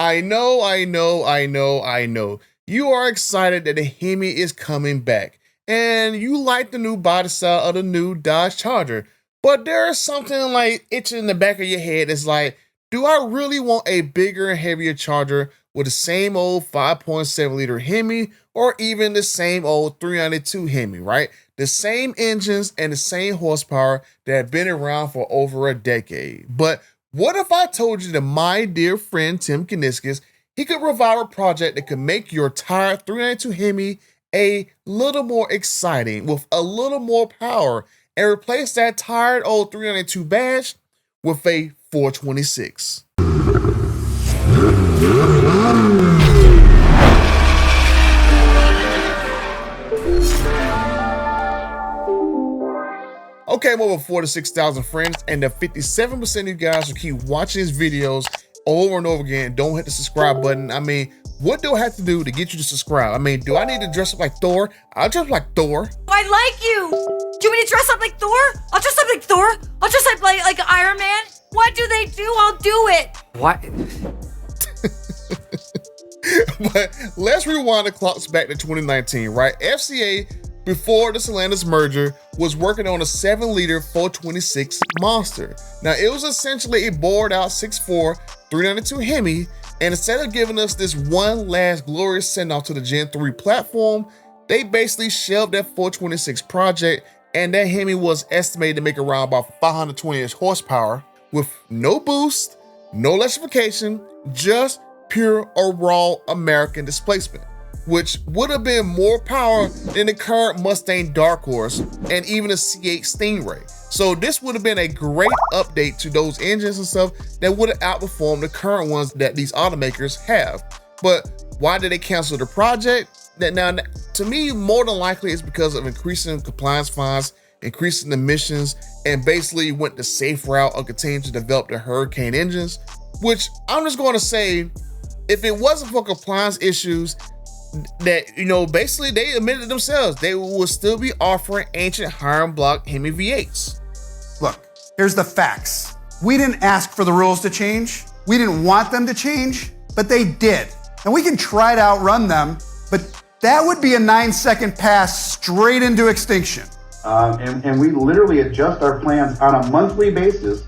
I know. You are excited that the Hemi is coming back, and you like the new body style of the new Dodge Charger. But there is something like itching in the back of your head. It's like, do I really want a bigger and heavier Charger with the same old 5.7 liter Hemi, or even the same old 392 Hemi, right? The same engines and the same horsepower that have been around for over a decade. But what if I told you that my dear friend Tim Kaniskis, he could revive a project that could make your tired 392 Hemi a little more exciting with a little more power and replace that tired old 392 badge with a 426? Okay, I'm over 46,000 friends, and the 57% of you guys who keep watching these videos over and over again don't hit the subscribe button. I mean, what do I have to do to get you to subscribe? I mean, do I need to dress up like Thor? I'll dress up like Thor. I like you. Do you want me to dress up like Thor? I'll dress up like Thor. I'll dress up like Iron Man. What do they do? I'll do it. What? But let's rewind the clocks back to 2019, right? FCA, before the Stellantis merger, was working on a 7-liter 426 monster. Now, it was essentially a bored out 6'4", 392 Hemi, and instead of giving us this one last glorious send-off to the Gen 3 platform, they basically shelved that 426 project, and that Hemi was estimated to make around about 520 horsepower with no boost, no electrification, just pure or raw American displacement, which would have been more power than the current Mustang Dark Horse and even a C8 Stingray. So this would have been a great update to those engines and stuff that would have outperformed the current ones that these automakers have. But why did they cancel the project? That now, to me, more than likely it's because of increasing compliance fines, increasing emissions, and basically went the safe route of continuing to develop the Hurricane engines, which I'm just going to say, if it wasn't for compliance issues, that, basically they admitted themselves, they would still be offering ancient iron block Hemi V8s. Look, here's the facts. We didn't ask for the rules to change. We didn't want them to change, but they did. And we can try to outrun them, but that would be a 9-second pass straight into extinction. And we literally adjust our plans on a monthly basis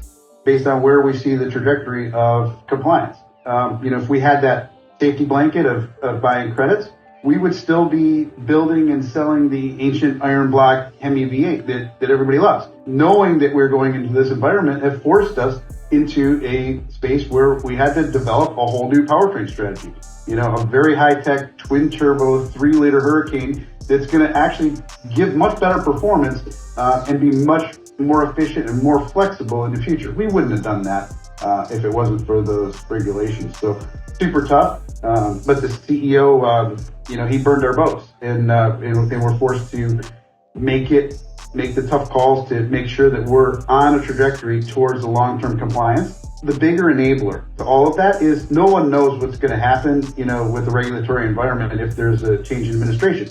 based on where we see the trajectory of compliance. If we had that safety blanket of buying credits, we would still be building and selling the ancient iron block Hemi V8 that everybody loves. Knowing that we're going into this environment have forced us into a space where we had to develop a whole new powertrain strategy. A very high-tech twin-turbo 3-liter Hurricane that's going to actually give much better performance and be much more efficient and more flexible in the future. We wouldn't have done that if it wasn't for those regulations. So super tough, but the CEO, he burned our boats, and we're forced to make the tough calls to make sure that we're on a trajectory towards the long-term compliance. The bigger enabler to all of that is no one knows what's going to happen, with the regulatory environment if there's a change in administration.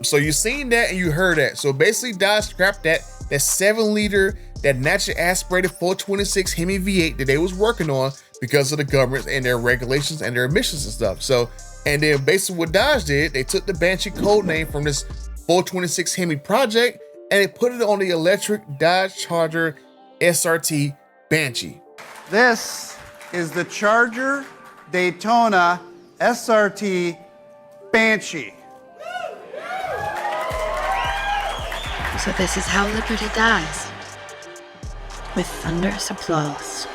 So you seen that and you heard that. So basically Dodge scrapped that 7-liter, that naturally aspirated 426 Hemi V8 that they was working on because of the government and their regulations and their emissions and stuff. So, and then basically what Dodge did, they took the Banshee code name from this 426 Hemi project and they put it on the electric Dodge Charger SRT Banshee. This is the Charger Daytona SRT Banshee. So this is how liberty dies, with thunderous applause.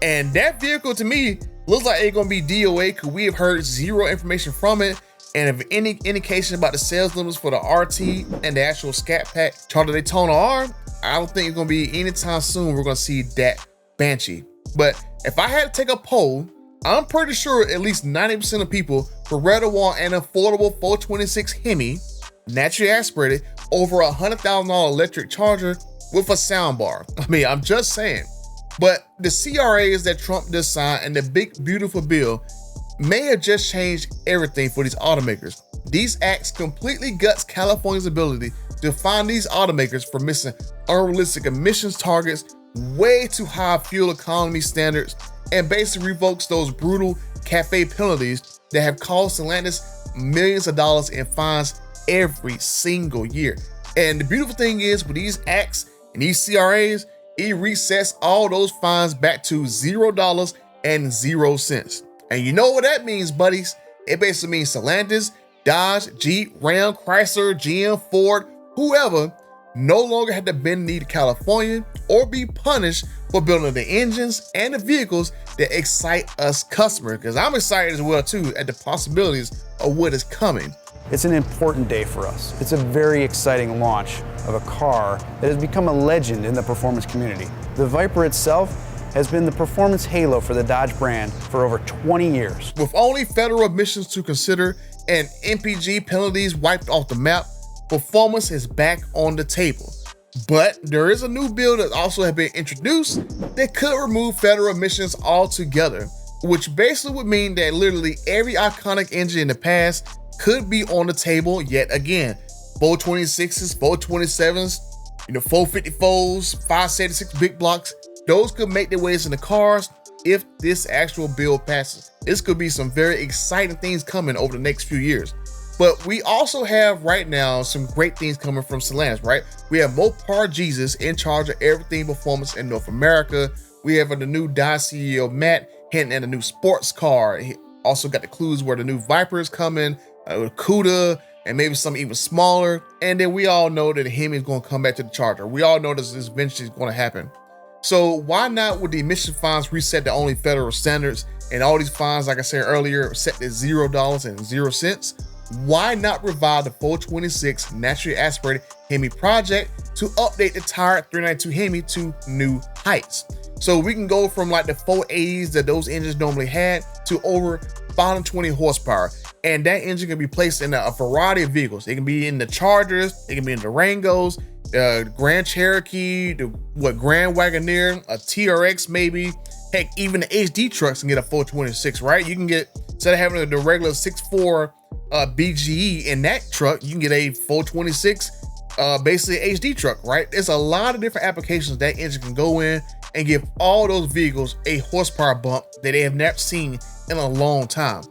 And that vehicle to me looks like it's gonna be DOA because we have heard zero information from it. And if any indication about the sales limits for the RT and the actual Scat Pack Charger Daytona are, I don't think it's gonna be anytime soon we're gonna see that Banshee. But if I had to take a poll, I'm pretty sure at least 90% of people would rather want an affordable 426 Hemi, naturally aspirated, over $100,000 electric Charger with a soundbar. I mean, I'm just saying. But the CRAs that Trump just signed and the big beautiful bill may have just changed everything for these automakers. These acts completely guts California's ability to find these automakers for missing unrealistic emissions targets, way too high fuel economy standards, and basically revokes those brutal cafe penalties that have cost Stellantis millions of dollars in fines every single year. And the beautiful thing is, with these acts and these CRAs, it resets all those fines back to $0.00. And you know what that means, buddies? It basically means Stellantis, Dodge, Jeep, Ram, Chrysler, GM, Ford, whoever no longer had to bend the knee to California or be punished for building the engines and the vehicles that excite us customers. Because I'm excited as well too at the possibilities of what is coming. It's an important day for us. It's a very exciting launch of a car that has become a legend in the performance community. The Viper itself has been the performance halo for the Dodge brand for over 20 years. With only federal emissions to consider and MPG penalties wiped off the map, performance is back on the table. But there is a new bill that also has been introduced that could remove federal emissions altogether, which basically would mean that literally every iconic engine in the past could be on the table yet again. 426s, 427s, 454s, 576 big blocks, those could make their ways in the cars if this actual bill passes. This could be some very exciting things coming over the next few years. But we also have right now some great things coming from Stellantis, right? We have Mopar Jesus in charge of everything performance in North America. We have the new Dodge CEO Matt hinting at a new sports car. He also got the clues where the new Viper is coming, with CUDA, and maybe something even smaller. And then we all know that Hemi is going to come back to the Charger. We all know this eventually is going to happen. So why not, with the emission fines reset to only federal standards and all these fines, like I said earlier, set to $0.00, why not revive the 426 naturally aspirated Hemi Project to update the tired 392 Hemi to new heights? So we can go from like the 480s that those engines normally had to over 520 horsepower. And that engine can be placed in a variety of vehicles. It can be in the Chargers, it can be in the Durangos, Grand Cherokee, the Grand Wagoneer, a TRX maybe. Heck, even the HD trucks can get a 426, right? You can get, instead of having the regular 6.4 BGE in that truck, you can get a 426 basically HD truck, right? There's a lot of different applications that engine can go in and give all those vehicles a horsepower bump that they have never seen in a long time.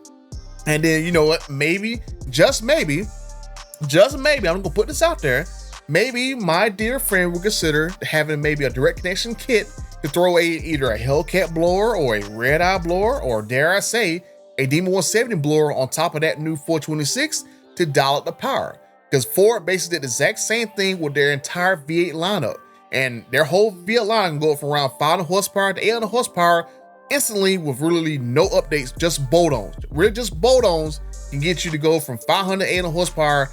And then, you know what, maybe, just maybe, I'm gonna put this out there, maybe my dear friend would consider having maybe a direct connection kit to throw either a Hellcat blower or a red eye blower, or dare I say, a Demon 170 blower on top of that new 426 to dial up the power. Because Ford basically did the exact same thing with their entire V8 lineup. And their whole V8 line can go from around 500 horsepower to 800 horsepower instantly with really no updates, just bolt-ons. Really just bolt-ons can get you to go from 500 to 800 horsepower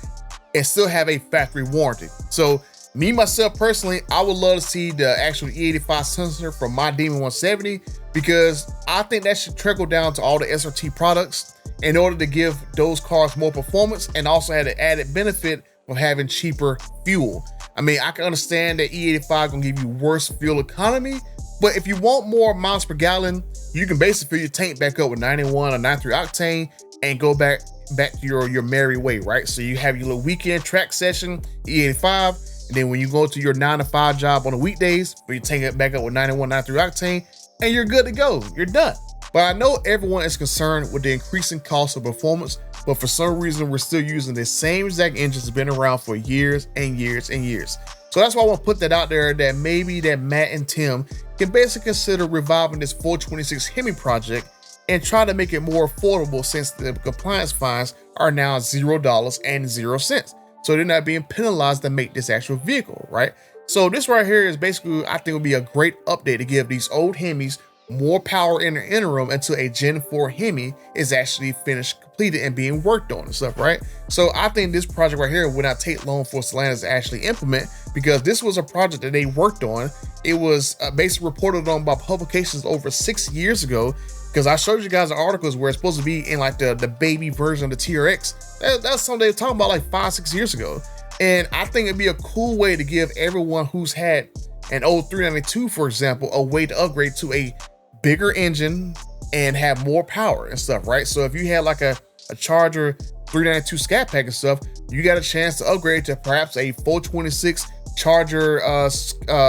and still have a factory warranty. So me, myself personally, I would love to see the actual E85 sensor from my Demon 170, because I think that should trickle down to all the SRT products in order to give those cars more performance and also have the added benefit of having cheaper fuel. I mean, I can understand that E85 gonna give you worse fuel economy, but if you want more miles per gallon, you can basically fill your tank back up with 91 or 93 octane and go back to your merry way, right? So you have your little weekend track session, E85, and then when you go to your 9 to 5 job on the weekdays, fill your tank back up with 91, 93 octane, and you're good to go. You're done. But I know everyone is concerned with the increasing cost of performance, but for some reason, we're still using the same exact engines that's been around for years and years and years. So that's why I want to put that out there, that maybe that Matt and Tim can basically consider reviving this 426 Hemi project and try to make it more affordable, since the compliance fines are now $0.00. So they're not being penalized to make this actual vehicle, right? So this right here is basically, I think, would be a great update to give these old Hemis more power in the interim until a Gen 4 Hemi is actually finished, completed, and being worked on and stuff, right? So I think this project right here would not take long for Stellantis to actually implement, because this was a project that they worked on. It was basically reported on by publications over 6 years ago, because I showed you guys the articles where it's supposed to be in like the baby version of the TRX. That's something they were talking about like 5-6 years ago. And I think it'd be a cool way to give everyone who's had an old 392, for example, a way to upgrade to a bigger engine and have more power and stuff, right? So if you had like a Charger 392 Scat Pack and stuff, you got a chance to upgrade to perhaps a 426 Charger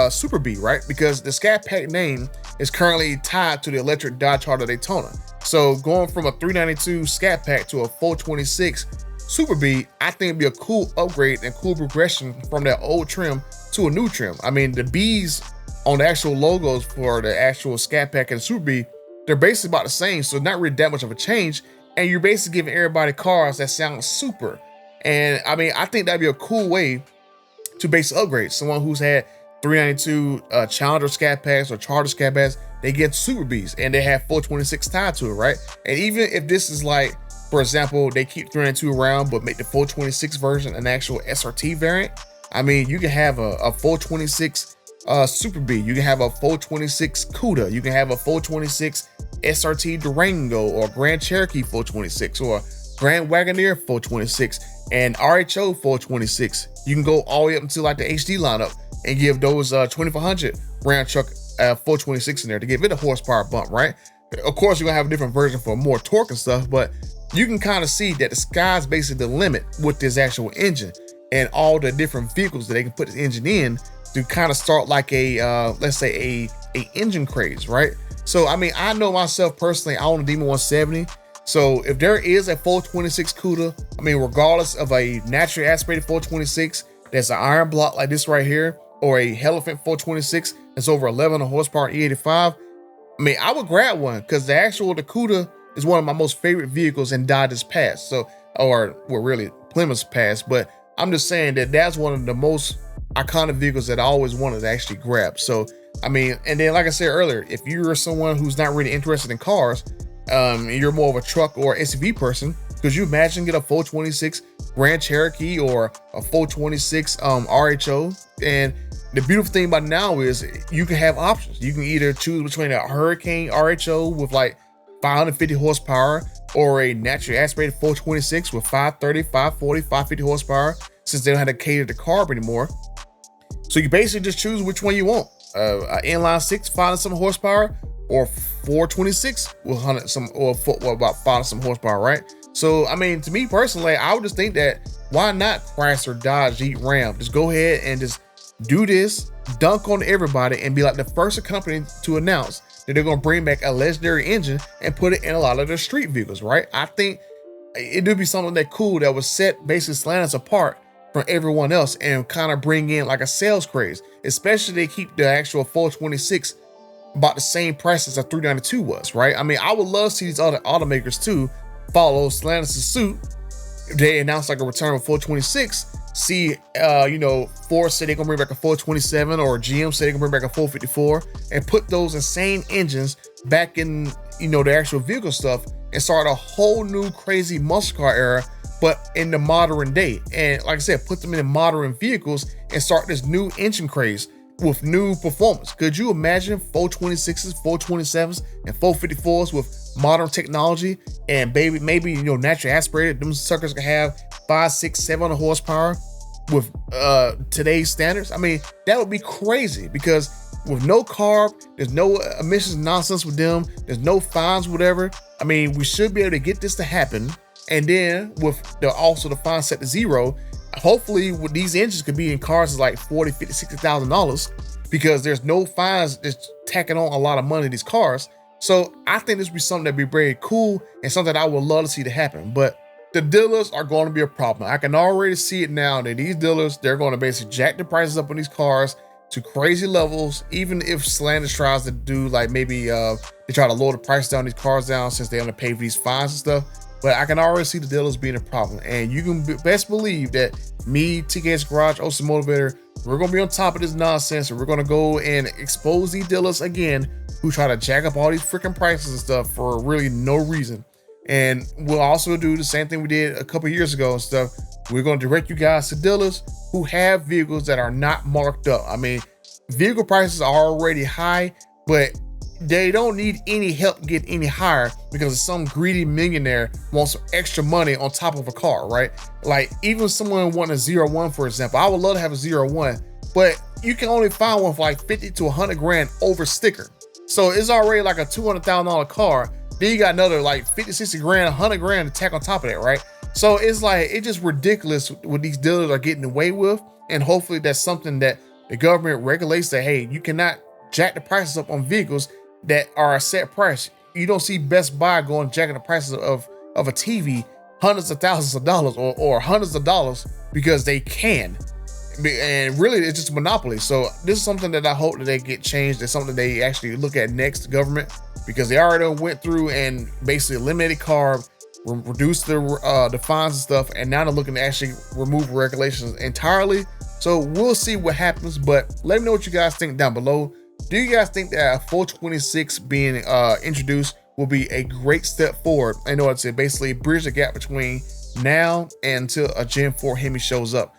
Super B, right? Because the Scat Pack name is currently tied to the electric Dodge Charger Daytona. So going from a 392 Scat Pack to a 426 Super B, I think it'd be a cool upgrade and cool progression from that old trim to a new trim. I mean, the B's on the actual logos for the actual Scat Pack and the Super B, they're basically about the same, so not really that much of a change. And you're basically giving everybody cars that sound super. And I mean, I think that'd be a cool way to basically upgrade. Someone who's had 392 Challenger Scat Packs or Charger Scat Packs, they get Super Bs and they have 426 tied to it, right? And even if this is like, for example, they keep 392 around but make the 426 version an actual SRT variant, I mean, you can have a 426 Super B, you can have a 426 CUDA, you can have a 426 SRT Durango or Grand Cherokee 426 or Grand Wagoneer 426 and RHO 426. You can go all the way up until like the HD lineup and give those 2400 round truck 426 in there to give it a horsepower bump, right? Of course, you're gonna have a different version for more torque and stuff, but you can kind of see that the sky's basically the limit with this actual engine and all the different vehicles that they can put this engine in to kind of start like a let's say a engine craze, right? So I mean, I know myself personally, I own a Demon 170. So if there is a 426 CUDA, I mean, regardless of a naturally aspirated 426 that's an iron block like this right here, or a Elephant 426 that's over 1100 horsepower E85, I mean, I would grab one because the CUDA is one of my most favorite vehicles in Dodge's past. So, or well, really Plymouth's past, but I'm just saying that that's one of the most iconic vehicles that I always wanted to actually grab. So, I mean, and then like I said earlier, if you're someone who's not really interested in cars, you're more of a truck or SUV person, could you imagine get a 426 Grand Cherokee or a 426 RHO? And the beautiful thing about now is you can have options. You can either choose between a Hurricane RHO with like 550 horsepower or a naturally aspirated 426 with 530, 540, 550 horsepower, since they don't have to cater to carb anymore. So you basically just choose which one you want. An inline six, 500 some horsepower, or 426 with 100 some, or about 500 some horsepower, right? So I mean, to me personally, I would just think that why not Chrysler, Dodge, Jeep, Ram? Just go ahead and just do this, dunk on everybody, and be like the first company to announce that they're gonna bring back a legendary engine and put it in a lot of their street vehicles, right? I think it would be something that cool that would set basically Stellantis apart from everyone else and kind of bring in like a sales craze, especially they keep the actual 426 about the same price as a 392 was, right? I mean, I would love to see these other automakers too follow Stellantis' suit. If they announce like a return of 426, see, Ford said they're gonna bring back a 427, or GM said they're gonna bring back a 454, and put those insane engines back in, the actual vehicle stuff and start a whole new crazy muscle car era, but in the modern day. And like I said, put them in modern vehicles and start this new engine craze with new performance. Could you imagine 426s, 427s, and 454s with modern technology and maybe naturally aspirated? Them suckers can have 5, 6, 700 horsepower with today's standards. I mean, that would be crazy, because with no carb, there's no emissions nonsense with them, there's no fines, whatever. I mean, we should be able to get this to happen. And then with also the fine set to zero, hopefully with these engines could be in cars is like $40, $50, $60,000, because there's no fines that's tacking on a lot of money to these cars. So I think this would be something that'd be very cool and something that I would love to see to happen. But the dealers are going to be a problem. I can already see it now that these dealers, they're going to basically jack the prices up on these cars to crazy levels. Even if Stellantis tries to do like maybe they try to lower the price down these cars down since they have to pay for these fines and stuff. But I can already see the dealers being a problem. And you can best believe that me, TKS Garage, Ocean Motivator, we're going to be on top of this nonsense, and we're going to go and expose these dealers again who try to jack up all these freaking prices and stuff for really no reason. And we'll also do the same thing we did a couple years ago and stuff. We're going to direct you guys to dealers who have vehicles that are not marked up. I mean, vehicle prices are already high, but they don't need any help getting any higher because some greedy millionaire wants some extra money on top of a car, right? Like even someone wanting a 01, for example, I would love to have a 01, but you can only find one for like 50 to 100 grand over sticker. So it's already like a $200,000 car. Then you got another like 50, 60 grand, 100 grand to tack on top of that, right? So it's like, it's just ridiculous what these dealers are getting away with. And hopefully that's something that the government regulates, that, hey, you cannot jack the prices up on vehicles that are a set price. you don't see Best Buy going jacking the prices of a TV hundreds of thousands of dollars or hundreds of dollars because they can. And really, it's just a monopoly. So this is something that I hope that they get changed. It's something they actually look at next, government, because they already went through and basically eliminated CARB, reduced the fines and stuff, and now they're looking to actually remove regulations entirely. So we'll see what happens, but let me know what you guys think down below. Do you guys think that a 426 being introduced will be a great step forward? I know it's basically bridge the gap between now and until a Gen 4 Hemi shows up.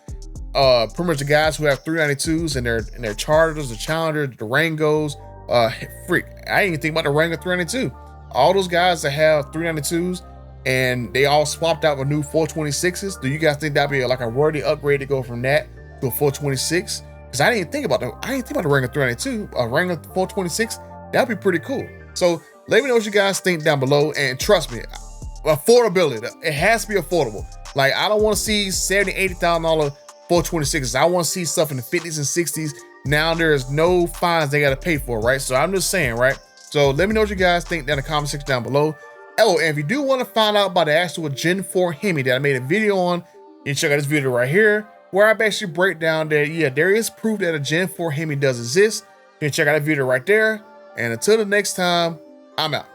Pretty much the guys who have 392s and their Chargers, the Challenger, the Durangos, freak, I didn't even think about the Durango 392. All those guys that have 392s and they all swapped out with new 426s. Do you guys think that'd be like a worthy upgrade to go from that to a 426? Because I didn't think about the Durango 392, a Durango 426. That'd be pretty cool. So let me know what you guys think down below, and trust me, affordability, it has to be affordable. Like, I don't want to see $70,000-$80,000 426s. I want to see stuff in the 50s and 60s. Now there's no fines they got to pay for, right? So I'm just saying, right? So let me know what you guys think down in the comment section down below. Oh, and if you do want to find out about the actual Gen 4 Hemi that I made a video on, you can check out this video right here, where I basically break down that, yeah, there is proof that a Gen 4 Hemi does exist. You can check out that video right there. And until the next time, I'm out.